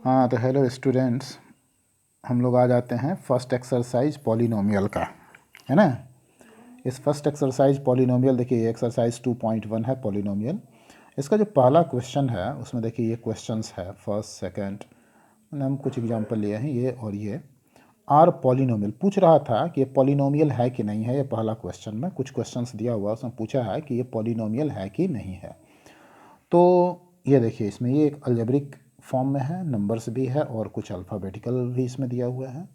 हाँ तो hello students, हम लोग आ जाते हैं फर्स्ट एक्सरसाइज पॉलिनोमियल का, है ना। इस फर्स्ट एक्सरसाइज पॉलिनोमियल, देखिए एक्सरसाइज 2.1 है पॉलिनोमियल। इसका जो पहला क्वेश्चन है उसमें देखिए ये क्वेश्चंस है फर्स्ट सेकंड, हम कुछ एग्जांपल लिए हैं ये और ये। आर पॉलिनोमियल पूछ रहा था कि ये पॉलिनोमियल है कि नहीं है। ये पहला क्वेश्चन में कुछ क्वेश्चंस दिया हुआ, उसमें पूछा है कि ये पॉलिनोमियल है कि नहीं है। तो ये देखिए इसमें ये एक अलजेब्रिक फॉर्म में है, नंबर्स भी है और कुछ अल्फ़ाबेटिकल भी इसमें दिया हुआ है।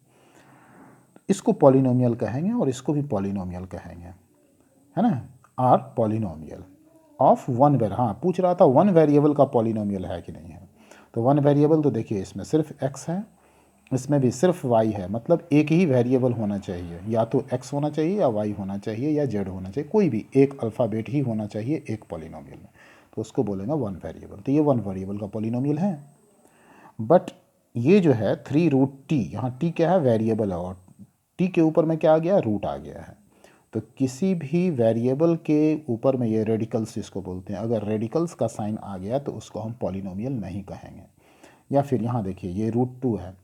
इसको पॉलिनोमियल कहेंगे और इसको भी पॉलिनोमियल कहेंगे, है ना। Are polynomial of one var, हाँ पूछ रहा था वन वेरिएबल का पॉलिनोमियल है कि नहीं है। तो वन वेरिएबल तो देखिए इसमें सिर्फ एक्स है, इसमें भी सिर्फ वाई है, मतलब एक ही वेरिएबल होना चाहिए, या तो एक्स होना चाहिए या वाई होना चाहिए या जेड होना चाहिए, कोई भी एक अल्फ़ाबेट ही होना चाहिए एक पॉलिनोमियल में। तो उसको बोलेंगे वन वेरिएबल। तो ये वन वेरिएबल का पॉलिनोमियल है। बट ये जो है 3√t, यहाँ t क्या है, वेरिएबल है, और t के ऊपर में क्या आ गया, रूट आ गया है। तो किसी भी वेरिएबल के ऊपर में ये रेडिकल्स जिसको बोलते हैं, अगर रेडिकल्स का साइन आ गया तो उसको हम पॉलिनोमियल नहीं कहेंगे। या फिर यहाँ देखिए ये √2 है,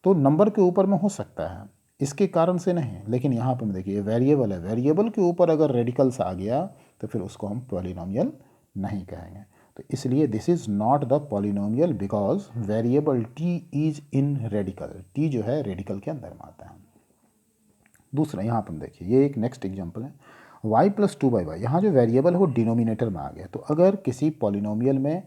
तो नंबर के ऊपर में हो सकता है, इसके कारण से नहीं, लेकिन यहाँ पर देखिए वेरिएबल है, वेरिएबल के ऊपर अगर रेडिकल्स आ गया तो फिर उसको हम पॉलिनोमियल नहीं कहेंगे। तो इसलिए this is not the polynomial because variable T is in radical, T जो है रेडिकल के अंदर में आता है। दूसरा यहाँ पर देखिए ये एक नेक्स्ट एग्जांपल है, y+2/y, यहाँ जो वेरिएबल हो डिनोमिनेटर में आ गया। तो अगर किसी पॉलिनोमियल में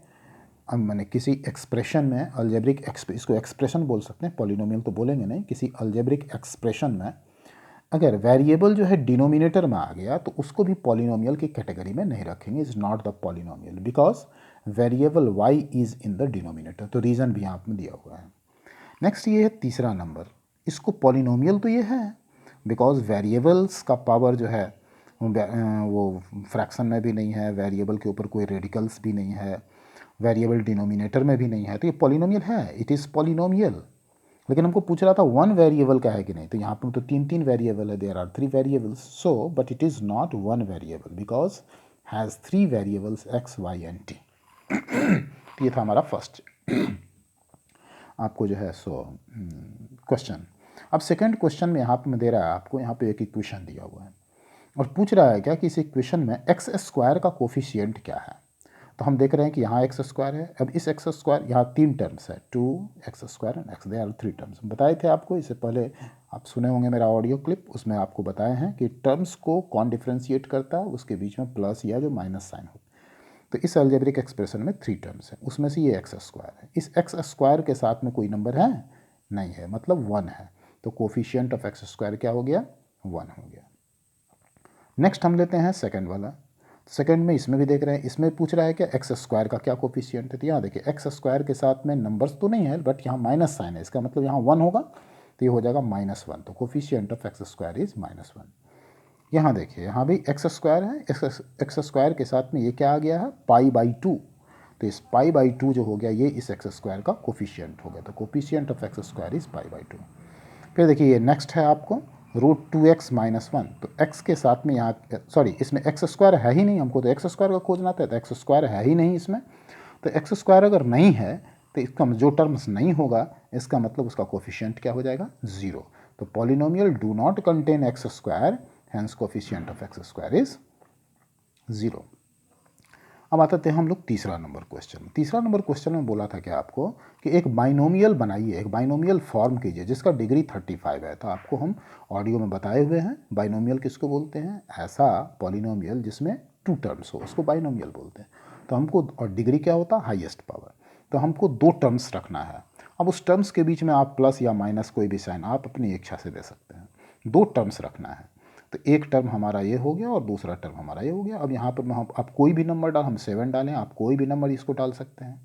मैंने किसी एक्सप्रेशन में अलजेब्रिक इसको एक्सप्रेशन बोल सकते हैं, पॉलिनोमियल तो बोलेंगे नहीं, किसी अलजेब्रिक एक्सप्रेशन में अगर वेरिएबल जो है डिनोमिनेटर में आ गया तो उसको भी पॉलिनोमियल की कैटेगरी में नहीं रखेंगे, is not the polynomial because variable y is in the denominator. तो रीज़न भी यहाँ पर दिया हुआ है। नेक्स्ट ये है तीसरा नंबर, इसको पॉलिनोमियल तो ये है बिकॉज वेरिएबल्स का पावर जो है वो फ्रैक्शन में भी नहीं है, वेरिएबल के ऊपर कोई रेडिकल्स भी नहीं है, वेरिएबल डिनोमिनेटर में भी नहीं है, तो ये पॉलिनोमियल है, इट इज़ पॉलिनोमियल। लेकिन हमको पूछ रहा था वन वेरिएबल का है कि नहीं, तो यहाँ पर तो तीन वेरिएबल है, there are 3 variables, so but it is not one variable because has 3 variables x y and t। ये था हमारा फर्स्ट आपको जो है सो क्वेश्चन। अब सेकंड क्वेश्चन में यहाँ पे मैं दे रहा है आपको, यहाँ पे एक इक्वेशन दिया हुआ है और पूछ रहा है क्या कि इस इक्वेशन में x² का कोफिशिएंट क्या है। तो हम देख रहे हैं कि यहाँ x² है। अब इस x², यहाँ 3 टर्म्स है, 2x² and x, they are 3 terms. बताए थे आपको इससे पहले, आप सुने होंगे मेरा ऑडियो क्लिप, उसमें आपको बताए हैं कि टर्म्स को कौन डिफ्रेंशिएट करता है, उसके बीच में प्लस या जो माइनस साइन हो। तो इस अलजेब्रिक एक्सप्रेशन में 3 टर्म्स है, उसमें से ये x² है। इस x² के साथ में कोई नंबर है नहीं है, मतलब 1 है। तो कोफिशिएंट ऑफ x² क्या हो गया, 1 हो गया। नेक्स्ट हम लेते हैं सेकंड वाला। सेकंड में इसमें भी देख रहे हैं, इसमें पूछ रहा है कि x² का क्या कोफिशिएंट है। तो यहाँ देखिए x² के साथ में नंबर्स तो नहीं है बट यहाँ माइनस साइन है, इसका मतलब यहाँ 1 होगा, तो ये हो जाएगा -1। तो कोफिशिएंट ऑफ x² इज -1। यहाँ देखिए यहाँ भी x² है, x² के साथ में ये क्या आ गया है, π/2। तो इस π/2 जो हो गया ये इस x² का कोफिशिएंट हो गया। तो कोफिशिएंट ऑफ x² इज π/2। फिर देखिए ये नेक्स्ट है आपको √2x - 1। तो x के साथ में यहाँ सॉरी इसमें x² है ही नहीं, हमको तो x² का खोजना था, तो x² है ही नहीं इसमें। तो x² अगर नहीं है तो इसका जो टर्म्स नहीं होगा इसका मतलब उसका कोफिशिएंट क्या हो जाएगा, 0। तो polynomial do not contain x², hence coefficient of x² is 0। अब आते थे हम लोग तीसरा नंबर क्वेश्चन। तीसरा नंबर क्वेश्चन में बोला था कि आपको कि एक बाइनोमियल बनाइए, एक बाइनोमियल फॉर्म कीजिए जिसका डिग्री 35 है। तो आपको हम ऑडियो में बताए हुए हैं बाइनोमियल किसको बोलते हैं, ऐसा पॉलिनोमियल जिसमें 2 टर्म्स हो उसको बाइनोमियल बोलते हैं। तो हमको, और डिग्री क्या होता है, हाईएस्ट पावर। तो हमको 2 टर्म्स रखना है। अब उस टर्म्स के बीच में आप प्लस या माइनस कोई भी साइन आप अपनी इच्छा से दे सकते हैं। 2 टर्म्स रखना है, तो एक टर्म हमारा ये हो गया और दूसरा टर्म हमारा ये हो गया। अब यहाँ पर हम आप कोई भी नंबर हम 7 डालें, आप कोई भी नंबर इसको डाल सकते हैं।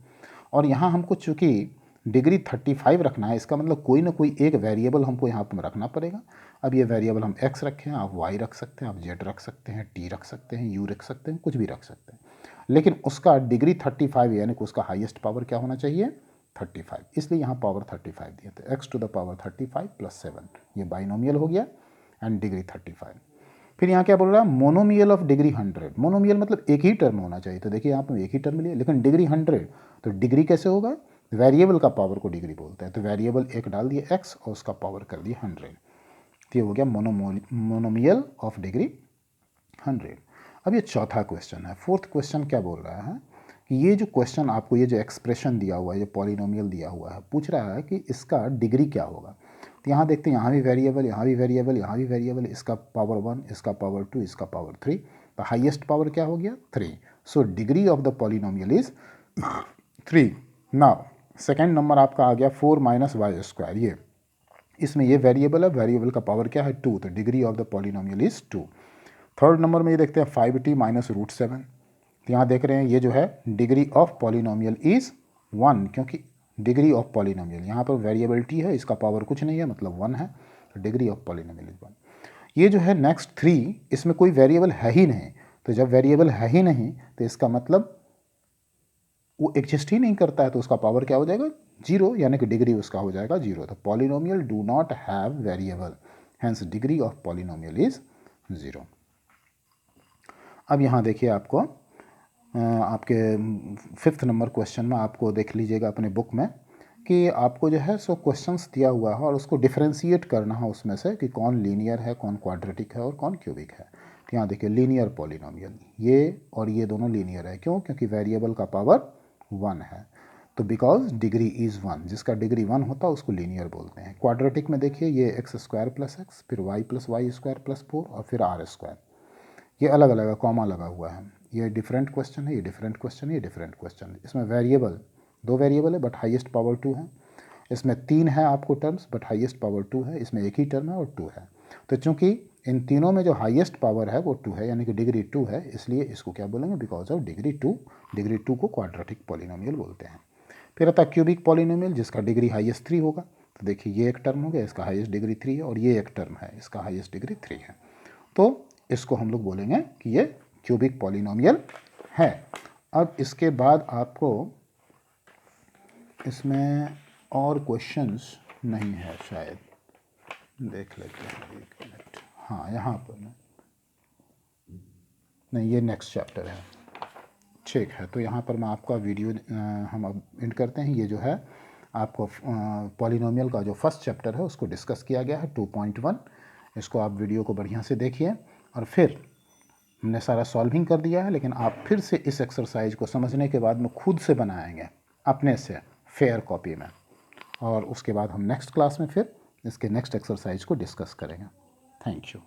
और यहाँ हमको चूँकि डिग्री 35 रखना है, इसका मतलब कोई ना कोई एक वेरिएबल हमको यहाँ पर रखना पड़ेगा। अब ये वेरिएबल हम x रखें, आप y रख सकते हैं, आप z रख सकते हैं, t रख सकते हैं, u रख सकते हैं, कुछ भी रख सकते हैं, लेकिन उसका डिग्री 35 यानी कि उसका हाईएस्ट पावर क्या होना चाहिए, 35। इसलिए यहाँ पावर 35 दिया। तो x⁻³ 35 + 7 ये बाइनोमियल हो गया एंड डिग्री 35। फिर यहाँ क्या बोल रहा है, मोनोमियल ऑफ डिग्री 100। मोनोमियल मतलब एक ही टर्म होना चाहिए। तो देखिए यहाँ पर एक ही टर्म लिया लेकिन डिग्री 100, तो डिग्री कैसे होगा, वेरिएबल का पावर को डिग्री बोलते हैं। तो वेरिएबल एक डाल दिए x और उसका पावर कर दिए 100, तो ये हो गया मोनोमियल ऑफ डिग्री 100। अब ये चौथा क्वेश्चन है। फोर्थ क्वेश्चन क्या बोल रहा है कि ये जो क्वेश्चन आपको ये जो एक्सप्रेशन दिया हुआ है, ये पॉलिनोमियल दिया हुआ है, पूछ रहा है कि इसका डिग्री क्या होगा। तो यहाँ देखते हैं, यहाँ भी वेरिएबल, यहाँ भी वेरिएबल, यहाँ भी वेरिएबल, इसका पावर 1, इसका पावर 2, इसका पावर 3, तो हाईएस्ट पावर क्या हो गया 3। So degree of the polynomial is 3। Now second number आपका आ गया 4 माइनस वाई स्क्वायर, ये इसमें ये वेरिएबल है, वेरिएबल का पावर क्या है 2, तो degree of the polynomial is 2। Third number में ये देखते हैं 5t माइनस रूट 7, तो यहाँ देख रहे हैं ये जो है डिग्री ऑफ पॉलिनोमियल इज़ 1, क्योंकि डिग्री ऑफ पॉलिनोमियल यहाँ पर वेरिएबल t है, इसका पावर कुछ नहीं है मतलब 1 है, तो डिग्री ऑफ पॉलिनोमियल इज 1। ये जो है नेक्स्ट 3, इसमें कोई वेरिएबल है ही नहीं, तो जब वेरिएबल है ही नहीं तो इसका मतलब वो एग्जिस्ट ही नहीं करता है, तो उसका पावर क्या हो जाएगा 0, यानी कि डिग्री उसका हो जाएगा 0। तो polynomial do not have variable, hence degree of polynomial is 0। अब यहाँ देखिए आपको आपके 5th नंबर क्वेश्चन में आपको देख लीजिएगा अपने बुक में कि आपको जो है सो क्वेश्चंस दिया हुआ है और उसको डिफरेंशिएट करना है उसमें से कि कौन लीनियर है, कौन क्वाड्रेटिक है और कौन क्यूबिक है। तो यहाँ देखिए लीनियर पॉलिनोमियल, ये और ये दोनों लीनियर है, क्यों, क्योंकि वेरिएबल का पावर 1 है, तो बिकॉज डिग्री इज़ 1, जिसका डिग्री 1 होता है उसको लीनियर बोलते हैं। क्वाड्रेटिक में देखिए ये एक्स स्क्वायर प्लस एक्स, फिर y plus y square plus 4 और फिर आर स्क्वायर, ये अलग अलग है, कॉमा लगा हुआ है। ये डिफरेंट क्वेश्चन है, ये डिफरेंट क्वेश्चन है, ये डिफरेंट क्वेश्चन है। इसमें वेरिएबल 2 वेरिएबल है बट हाईएस्ट पावर 2 है। इसमें 3 है आपको टर्म्स बट हाईएस्ट पावर 2 है। इसमें एक ही टर्म है और 2 है। तो चूंकि इन तीनों में जो हाईएस्ट पावर है वो 2 है, यानी कि डिग्री 2 है, इसलिए इसको क्या बोलेंगे, बिकॉज ऑफ डिग्री 2। डिग्री 2 को क्वाड्रेटिक पॉलिनोमियल बोलते हैं। फिर आता है क्यूबिक पॉलिनोमियल, जिसका डिग्री हाईएस्ट 3 होगा। तो देखिए ये एक टर्म हो गया, इसका हाईएस्ट डिग्री 3 है, और ये एक टर्म है, इसका हाईएस्ट डिग्री 3 है। तो इसको हम लोग बोलेंगे कि ये क्यूबिक पॉलिनोमियल है। अब इसके बाद आपको इसमें और क्वेश्चंस नहीं है शायद, देख लेते हैं 1 मिनट। हाँ यहाँ पर नहीं, ये नेक्स्ट चैप्टर है, ठीक है। तो यहाँ पर मैं आपका वीडियो हम अब एंड करते हैं। ये जो है आपको पॉलिनोमियल का जो फर्स्ट चैप्टर है उसको डिस्कस किया गया है 2.1। इसको आप वीडियो को बढ़िया से देखिए, और फिर हमने सारा सॉल्विंग कर दिया है, लेकिन आप फिर से इस एक्सरसाइज को समझने के बाद में खुद से बनाएंगे अपने से फेयर कॉपी में, और उसके बाद हम नेक्स्ट क्लास में फिर इसके नेक्स्ट एक्सरसाइज को डिस्कस करेंगे। Thank you.